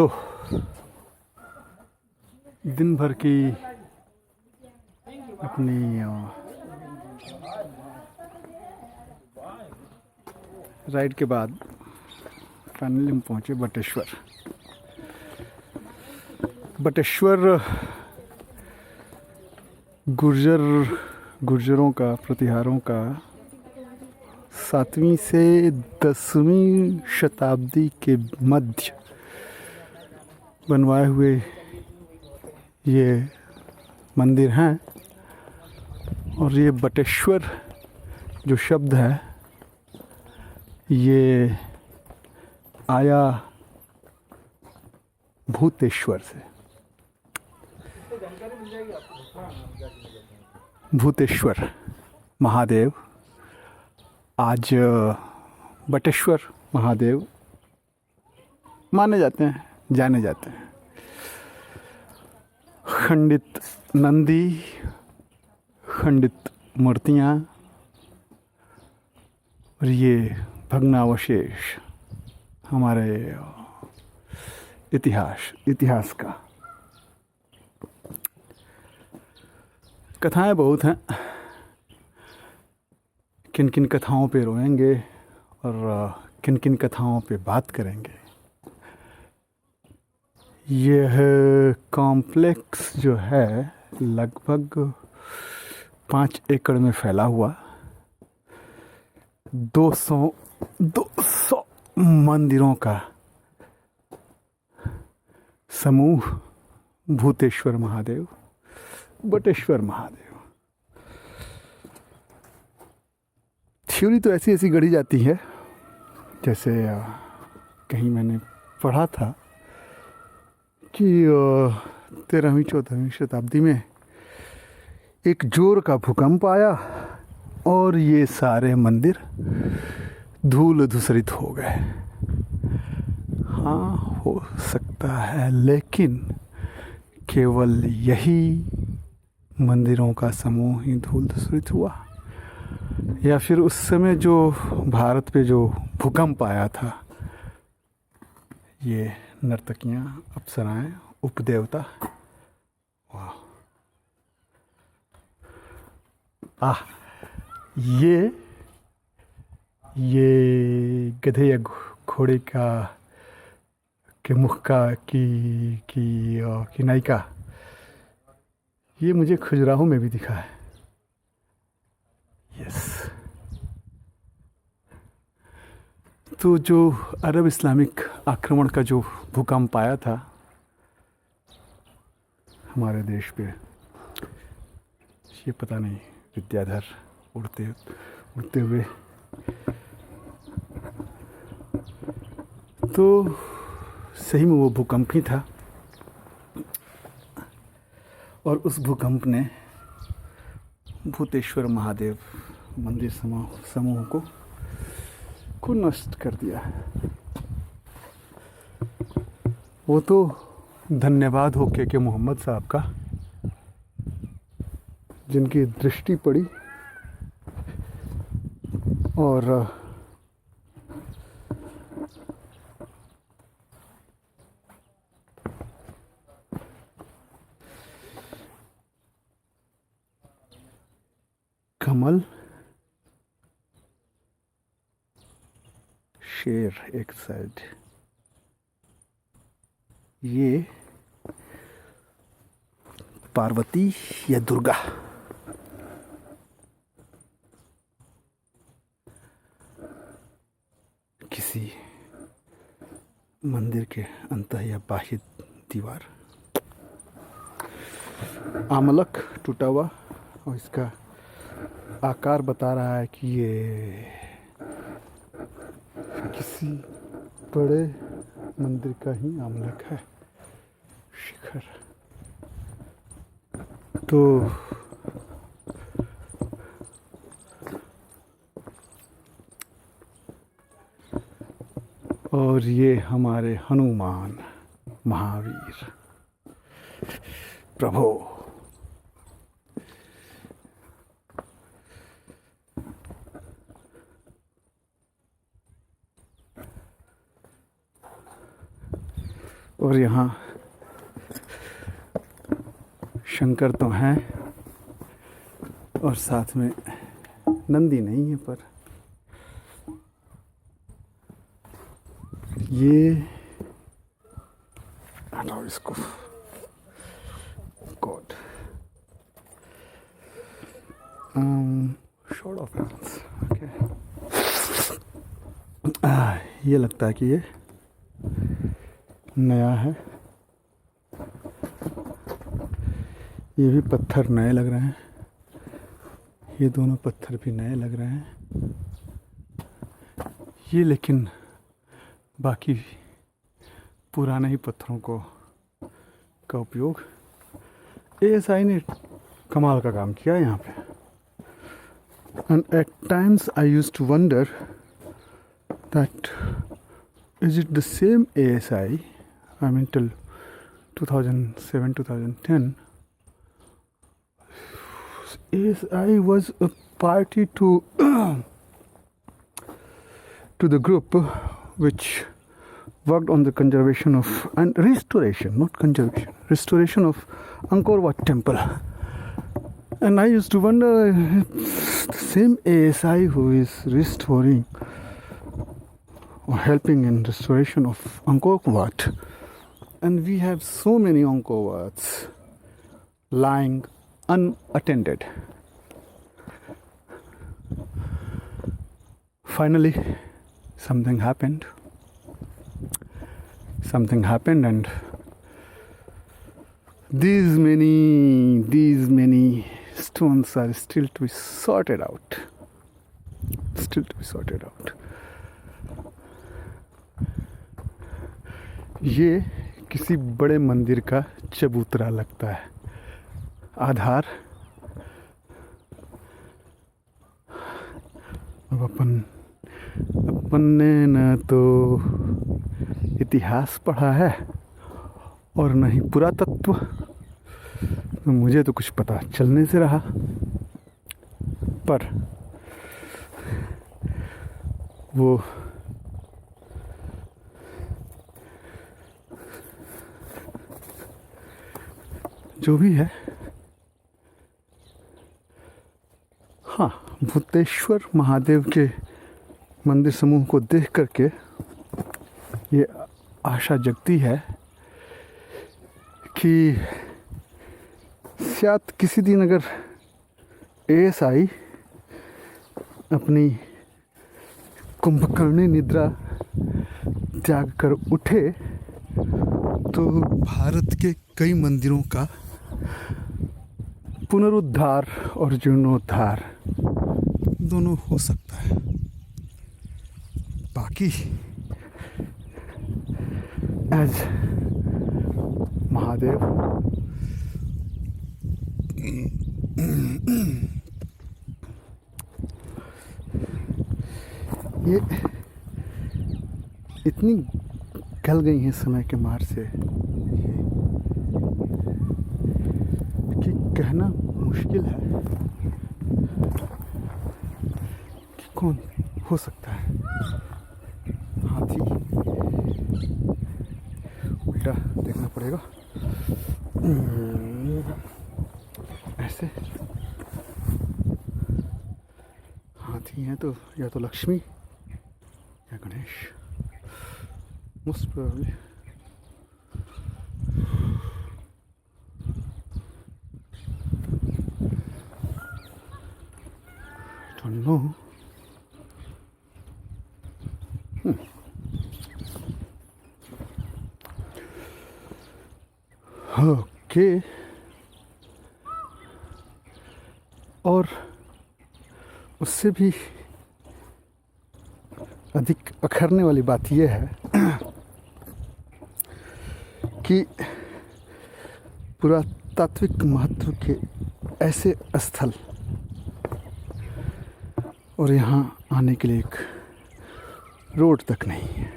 सो दिन भर की अपनी राइड के बाद फाइनली हम पहुँचे बटेश्वर। गुर्जरों का, प्रतिहारों का 7वीं से 10वीं शताब्दी के मध्य बनवाए हुए ये मंदिर हैं। और ये बटेश्वर जो शब्द है ये आया भूतेश्वर से। भूतेश्वर महादेव, आज बटेश्वर महादेव माने जाते हैं, जाने जाते हैं। खंडित नंदी, खंडित मूर्तियाँ और ये भग्नावशेष हमारे इतिहास का। कथाएं बहुत हैं, किन किन कथाओं पे रोएंगे और किन किन कथाओं पे बात करेंगे। यह कॉम्प्लेक्स जो है लगभग 5 एकड़ में फैला हुआ 200 मंदिरों का समूह भूतेश्वर महादेव, बटेश्वर महादेव। थ्योरी तो ऐसी गढ़ी जाती है, जैसे कहीं मैंने पढ़ा था कि 13वीं 14वीं शताब्दी में एक जोर का भूकंप आया और ये सारे मंदिर धूल धूसरित हो गए। हाँ, हो सकता है, लेकिन केवल यही मंदिरों का समूह ही धूल धूसरित हुआ, या फिर उस समय जो भारत पे जो भूकंप आया था, ये नर्तकियाँ, अप्सराएं, उपदेवता, वाह, ये गधे या घोड़े का के मुख का की नायिका, ये मुझे खजुराहो में भी दिखा है। यस। तो जो अरब इस्लामिक आक्रमण का जो भूकंप आया था हमारे देश पे, ये पता नहीं विद्याधर उड़ते हुए, तो सही में वो भूकंप ही था। और उस भूकंप ने भूतेश्वर महादेव मंदिर समूह को नष्ट कर दिया। वो तो धन्यवाद हो के मोहम्मद साहब का, जिनकी दृष्टि पड़ी और कमल, शेर एक साइड, ये पार्वती या दुर्गा, किसी मंदिर के अंतः या बाह्य दीवार, आमलक टूटा हुआ, और इसका आकार बता रहा है कि ये किसी बड़े मंदिर का ही आमलक है, शिखर। तो और ये हमारे हनुमान महावीर प्रभु, और यहाँ शंकर तो हैं और साथ में नंदी नहीं है, पर ये हटाओ इसको। God short of hands. Okay, ये लगता है कि ये नया है। ये भी पत्थर नए लग रहे हैं, ये दोनों पत्थर भी नए लग रहे हैं। ये लेकिन बाकी पुराने ही पत्थरों का उपयोग ASI ने कमाल का काम किया है यहाँ पे। And at times I used to wonder that is it the same ASI, I mean till 2007 2010 ASI was a party to to the group which worked on the conservation of and restoration, not conservation, restoration of Angkor Wat temple. And I used to wonder, the same ASI who is restoring or helping in restoration of Angkor Wat, and we have so many Angkor Wats lying unattended. Finally, something happened, and these many stones are still to be sorted out. ये किसी बड़े मंदिर का चबूतरा लगता है। आधार अब अपन ने न तो इतिहास पढ़ा है और न ही पुरातत्व, तो मुझे तो कुछ पता चलने से रहा। पर वो जो भी है, हाँ, भूतेश्वर महादेव के मंदिर समूह को देख करके ये आशा जगती है कि शायद किसी दिन अगर ASI अपनी कुंभकर्णी निद्रा त्याग कर उठे तो भारत के कई मंदिरों का पुनरुद्धार और जीर्णोद्धार दोनों हो सकता है। बाकी एज महादेव ये इतनी गल गई हैं समय के मार से कि कहना मुश्किल है कि कौन हो सकता है। हाथी उल्टा देखना पड़ेगा, ऐसे हाथी हैं तो या तो लक्ष्मी या Ganesh, most probably. don't know. Okay, और उससे भी अधिक अखरने वाली बात यह है कि पुरातात्विक महत्व के ऐसे स्थल और यहाँ आने के लिए एक रोड तक नहीं है।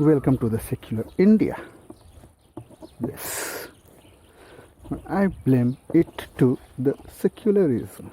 Welcome to the secular India. Yes, I blame it to the secularism.